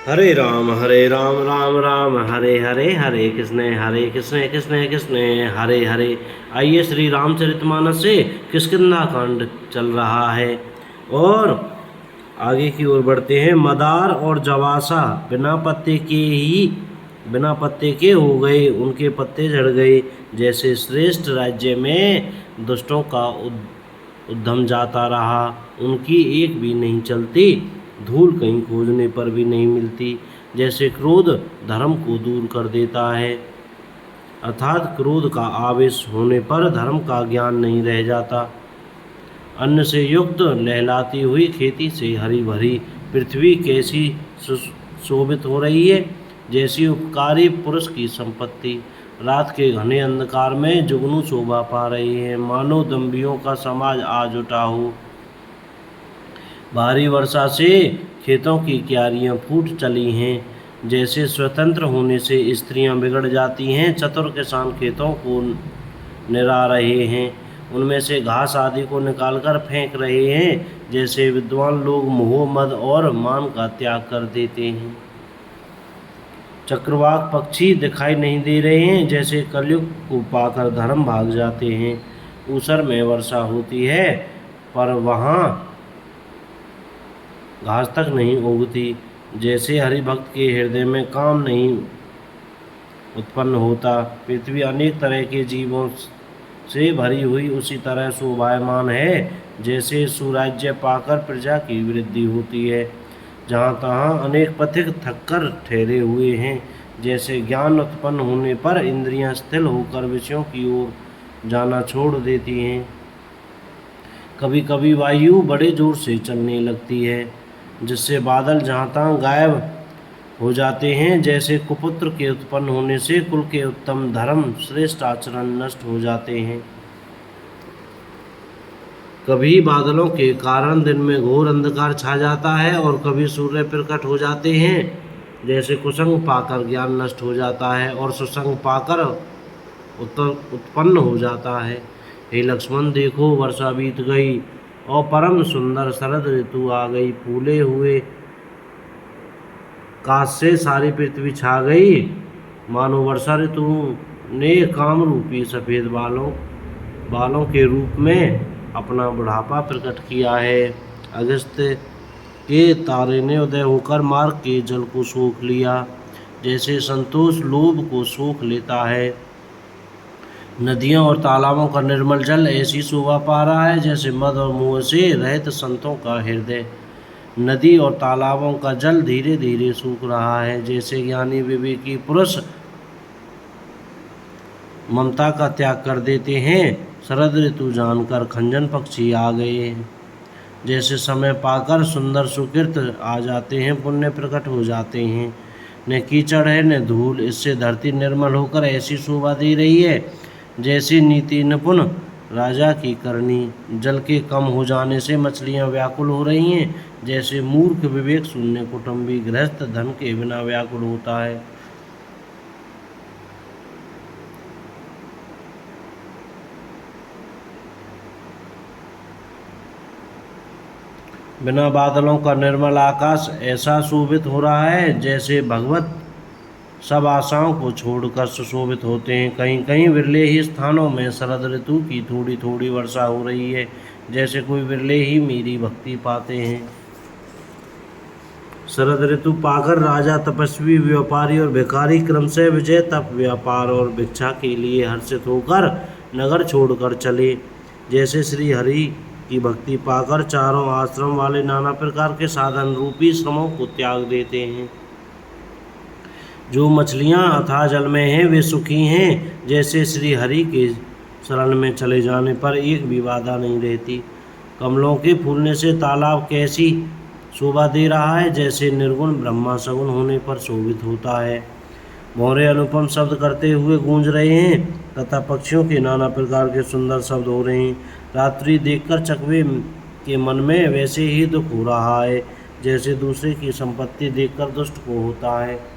हरे राम राम राम हरे हरे, हरे कृष्ण कृष्ण कृष्ण हरे हरे। आइए श्री रामचरितमानस से किष्किंधा कांड चल रहा है और आगे की ओर बढ़ते हैं। मदार और जवासा बिना पत्ते के हो गए, उनके पत्ते झड़ गए। जैसे श्रेष्ठ राज्य में दुष्टों का उद्यम जाता रहा, उनकी एक भी नहीं चलती, धूल कहीं खोजने पर भी नहीं मिलती। जैसे क्रोध धर्म को दूर कर देता है, अर्थात क्रोध का आवेश होने पर धर्म का ज्ञान नहीं रह जाता। अन्न से युक्त लहलाती हुई खेती से हरी भरी पृथ्वी कैसी शोभित हो रही है, जैसी उपकारी पुरुष की संपत्ति रात के घने अंधकार में जुगनू शोभा पा रही है, मानो दंभियों का समाज आज उठा हो। भारी वर्षा से खेतों की क्यारियां फूट चली हैं, जैसे स्वतंत्र होने से स्त्रियां बिगड़ जाती हैं। चतुर किसान खेतों को निरा रहे हैं, उनमें से घास आदि को निकालकर फेंक रहे हैं। जैसे विद्वान लोग मोह मद और मान का त्याग कर देते हैं। चक्रवाक पक्षी दिखाई नहीं दे रहे हैं, जैसे कलयुग को पाकर धर्म भाग जाते हैं। ऊसर में वर्षा होती है पर वहाँ घास तक नहीं उगती। जैसे हरिभक्त के हृदय में काम नहीं उत्पन्न होता। पृथ्वी अनेक तरह के जीवों से भरी हुई उसी तरह शोभायमान है, जैसे सुराज्य पाकर प्रजा की वृद्धि होती है। जहाँ तहाँ अनेक पथिक थककर ठहरे हुए हैं, जैसे ज्ञान उत्पन्न होने पर इंद्रियां स्थिर होकर विषयों की ओर जाना छोड़ देती हैं। कभी कभी वायु बड़े जोर से चलने लगती है, जिससे बादल जहाँ तहाँ गायब हो जाते हैं। जैसे कुपुत्र के उत्पन्न होने से कुल के उत्तम धर्म श्रेष्ठ आचरण नष्ट हो जाते हैं। कभी बादलों के कारण दिन में घोर अंधकार छा जाता है और कभी सूर्य प्रकट हो जाते हैं। जैसे कुसंग पाकर ज्ञान नष्ट हो जाता है और सुसंग पाकर उत्पन्न हो जाता है। हे लक्ष्मण, देखो वर्षा बीत गई और परम सुंदर शरद ऋतु आ गई। फूले हुए काश से सारी पृथ्वी छा गई, मानो वर्षा ऋतु ने काम रूपी सफ़ेद बालों के रूप में अपना बुढ़ापा प्रकट किया है। अगस्त्य के तारे ने उदय होकर मार्ग के जल को सोख लिया, जैसे संतोष लोभ को सोख लेता है। नदियों और तालाबों का निर्मल जल ऐसी शोभा पा रहा है, जैसे मद और मोह से रहित संतों का हृदय। नदी और तालाबों का जल धीरे धीरे सूख रहा है, जैसे ज्ञानी विवेकी पुरुष ममता का त्याग कर देते हैं। शरद ऋतु जानकर खंजन पक्षी आ गए, जैसे समय पाकर सुंदर सुकृत आ जाते हैं, पुण्य प्रकट हो जाते हैं। न कीचड़ है न धूल, इससे धरती निर्मल होकर ऐसी शोभा दे रही है, जैसे नीति निपुण राजा की करनी। जल के कम हो जाने से मछलियां व्याकुल हो रही हैं, जैसे मूर्ख विवेक शून्य कुटुंबी गृहस्थ धन के बिना व्याकुल होता है। बिना बादलों का निर्मल आकाश ऐसा शोभित हो रहा है, जैसे भगवत सब आशाओं को छोड़कर सुशोभित होते हैं। कहीं कहीं विरले ही स्थानों में शरद ऋतु की थोड़ी थोड़ी वर्षा हो रही है, जैसे कोई विरले ही मेरी भक्ति पाते हैं। शरद ऋतु पाकर राजा, तपस्वी, व्यापारी और भिखारी क्रमशः विजय, तप, व्यापार और भिक्षा के लिए हर्षित होकर नगर छोड़कर चले। जैसे श्री हरि की भक्ति पाकर चारों आश्रम वाले नाना प्रकार के साधन रूपी श्रमों को त्याग देते हैं। जो मछलियां अथाह जल में हैं वे सुखी हैं, जैसे श्री हरि के शरण में चले जाने पर एक भी बाधा नहीं रहती। कमलों के फूलने से तालाब कैसी शोभा दे रहा है, जैसे निर्गुण ब्रह्मा सगुण होने पर शोभित होता है। भौरे अनुपम शब्द करते हुए गूंज रहे हैं तथा पक्षियों के नाना प्रकार के सुंदर शब्द हो रहे हैं। रात्रि देखकर चकवे के मन में वैसे ही दुख हो रहा है, जैसे दूसरे की संपत्ति देखकर दुष्ट को होता है।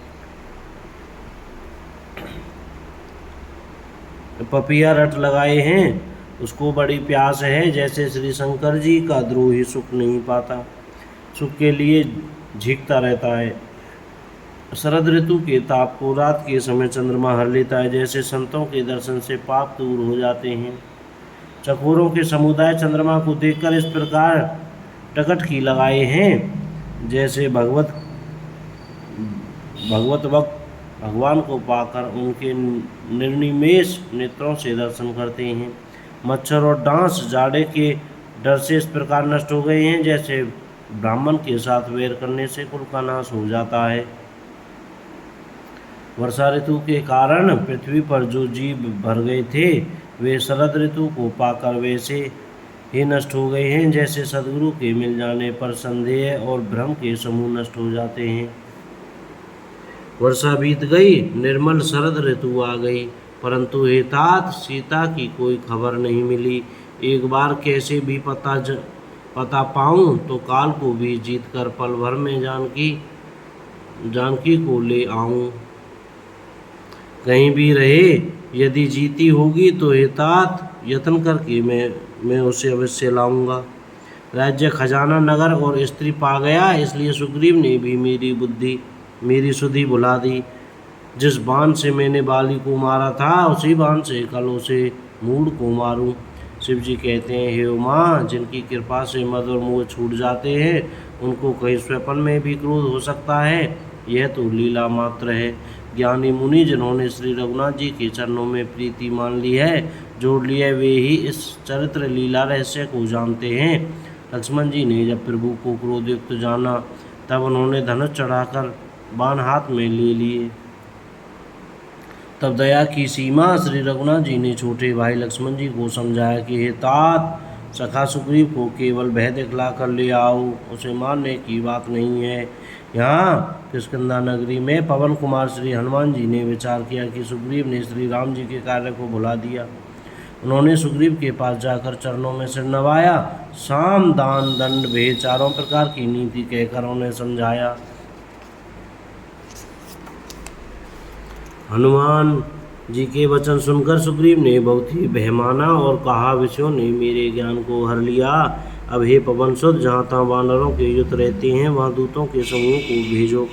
पपिया रट लगाए हैं, उसको बड़ी प्यास है, जैसे श्री शंकर जी का द्रोही सुख नहीं पाता, सुख के लिए झींकता रहता है। शरद ऋतु के ताप को रात के समय चंद्रमा हर लेता है, जैसे संतों के दर्शन से पाप दूर हो जाते हैं। चकोरों के समुदाय चंद्रमा को देखकर इस प्रकार टकटकी लगाए हैं, जैसे भगवत वक्त भगवान को पाकर उनके निर्निमेष नेत्रों से दर्शन करते हैं। मच्छर और डांस जाड़े के डर से इस प्रकार नष्ट हो गए हैं, जैसे ब्राह्मण के साथ वैर करने से कुल का नाश हो जाता है। वर्षा ऋतु के कारण पृथ्वी पर जो जीव भर गए थे, वे शरद ऋतु को पाकर वैसे ही नष्ट हो गए हैं, जैसे सद्गुरु के मिल जाने पर संदेह और भ्रम के समूह नष्ट हो जाते हैं। वर्षा बीत गई, निर्मल शरद ऋतु आ गई, परंतु हे तात, सीता की कोई खबर नहीं मिली। एक बार कैसे भी पता पाऊं तो काल को भी जीत कर पल भर में जानकी को ले आऊं। कहीं भी रहे, यदि जीती होगी तो हे तात, यत्न करके मैं उसे अवश्य लाऊंगा। राज्य, खजाना, नगर और स्त्री पा गया, इसलिए सुग्रीव ने भी मेरी सुधि बुला दी। जिस बाण से मैंने बाली को मारा था, उसी बाण से कल उसे मूढ़ को मारूं। शिव जी कहते हैं, हे उमा, जिनकी कृपा से मद और मोह छूट जाते हैं, उनको कहीं स्वप्न में भी क्रोध हो सकता है। यह तो लीला मात्र है। ज्ञानी मुनि जिन्होंने श्री रघुनाथ जी के चरणों में प्रीति मान ली है, जोड़ ली है, वे ही इस चरित्र लीला रहस्य को जानते हैं। लक्ष्मण जी ने जब प्रभु को क्रोधयुक्त जाना, तब उन्होंने धनुष चढ़ाकर बाण हाथ में ले लिए। तब दया की सीमा श्री रघुनाथ जी ने छोटे भाई लक्ष्मण जी को समझाया कि हे तात, सखा सुग्रीव को केवल भय दिखला कर ले आओ, उसे मारने की बात नहीं है। यहाँ किष्किंधा नगरी में पवन कुमार श्री हनुमान जी ने विचार किया कि सुग्रीव ने श्री राम जी के कार्य को भुला दिया। उन्होंने सुग्रीव के पास जाकर चरणों में सिर नवाया, साम, दान, दंड, भेद चारों प्रकार की नीति कहकर उन्हें समझाया। हनुमान जी के वचन सुनकर सुग्रीव ने बहुत ही भय माना और कहा, विषयों ने मेरे ज्ञान को हर लिया। अब हे पवन सुत, जहाँ तहाँ वानरों के युद्ध रहते हैं, वहाँ दूतों के समूह को भेजो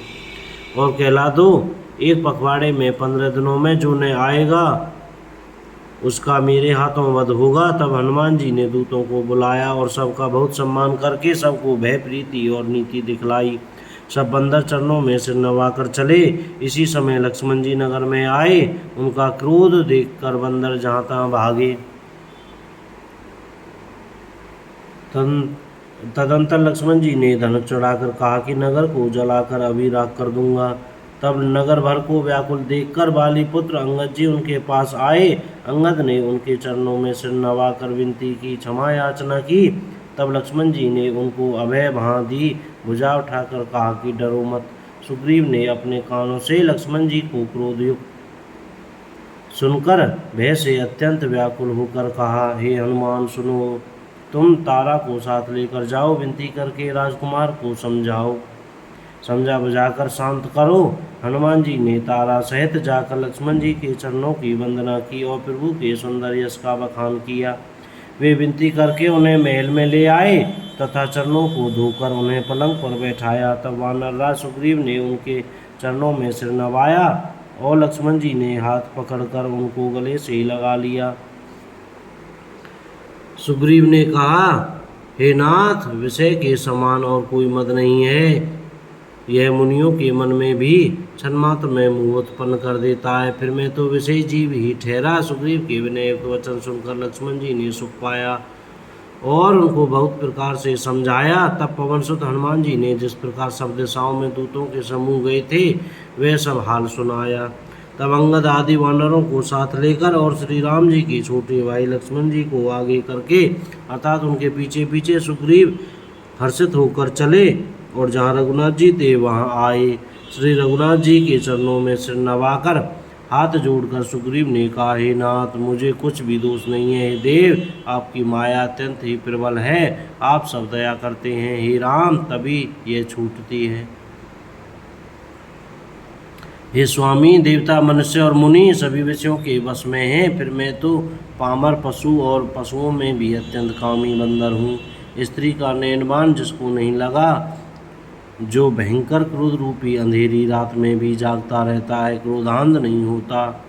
और कहला दो, एक पखवाड़े में 15 दिनों में जो न आएगा उसका मेरे हाथों वध होगा। तब हनुमान जी ने दूतों को बुलाया और सबका बहुत सम्मान करके सबको भय, प्रीति और नीति दिखलाई। सब बंदर चरणों में सिर नवाकर चले। इसी समय लक्ष्मण जी नगर में आए। उनका क्रोध देखकर बंदर जहाँ तहाँ भागे। तदंतर लक्ष्मण जी ने धनुष चढ़ाकर कहा कि नगर को जलाकर अभी राख कर दूंगा। तब नगर भर को व्याकुल देखकर बाली पुत्र अंगद जी उनके पास आए। अंगद ने उनके चरणों में सिर नवाकर विनती की, क्षमा याचना की। तब लक्ष्मण जी ने उनको अभय भां दी, भुजा उठाकर कहा कि डरो मत। सुग्रीव ने अपने कानों से लक्ष्मण जी को क्रोधयुक्त सुनकर भय से अत्यंत व्याकुल होकर कहा, हे हनुमान सुनो, तुम तारा को साथ लेकर जाओ, विनती करके राजकुमार को समझा बुझाकर शांत करो। हनुमान जी ने तारा सहित जाकर लक्ष्मण जी के चरणों की वंदना की और प्रभु के सुंदर यश का बखान किया। वे विनती करके उन्हें महल में ले आए तथा चरणों को धोकर उन्हें पलंग पर बैठाया। तब वानरराज सुग्रीव ने उनके चरणों में सिर नवाया और लक्ष्मण जी ने हाथ पकड़कर उनको गले से लगा लिया। सुग्रीव ने कहा, हे नाथ, विषय के समान और कोई मद नहीं है। यह मुनियों के मन में भी क्षणमात्र में मोह उत्पन्न कर देता है। फिर मैं तो विषय जीव ही ठहरा। सुग्रीव के विनययुक्त वचन सुनकर लक्ष्मण जी ने सुख पाया और उनको बहुत प्रकार से समझाया। तब पवनसुत हनुमान जी ने जिस प्रकार सब दिशाओं में दूतों के समूह गए थे, वह सब हाल सुनाया। तब अंगद आदि वानरों को साथ लेकर और श्री राम जी के छोटे भाई लक्ष्मण जी को आगे करके अर्थात उनके पीछे पीछे सुग्रीव हर्षित होकर चले और जहाँ रघुनाथ जी थे वहाँ आए। श्री रघुनाथ जी के चरणों में सिर नवाकर हाथ जोड़कर सुग्रीव ने कहा, हे नाथ, मुझे कुछ भी दोष नहीं है। हे देव, आपकी माया अत्यंत ही प्रबल है, आप सब दया करते हैं। हे राम, तभी यह छूटती है। हे स्वामी, देवता, मनुष्य और मुनि सभी विषयों के वश में हैं। फिर मैं तो पामर पशु और पशुओं में भी अत्यंत कामी बंदर हूँ। स्त्री का नयनबाण जिसको नहीं लगा, जो भयंकर क्रोध रूपी अंधेरी रात में भी जागता रहता है, क्रोधांध नहीं होता,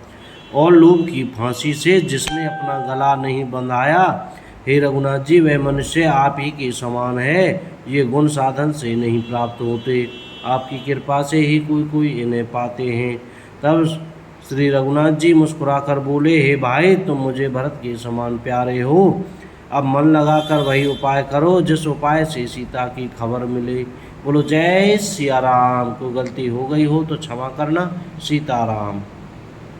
और लोभ की फांसी से जिसने अपना गला नहीं बंधाया, हे रघुनाथ जी वह मनुष्य आप ही के समान है। ये गुण साधन से नहीं प्राप्त होते, आपकी कृपा से ही कोई कोई इन्हें पाते हैं। तब श्री रघुनाथ जी मुस्कुराकर बोले, हे भाई तुम मुझे भरत के समान प्यारे हो, अब मन लगाकर वही उपाय करो जिस उपाय से सीता की खबर मिले। बोलो जय सिया राम। कोई गलती हो गई हो तो क्षमा करना। सीताराम।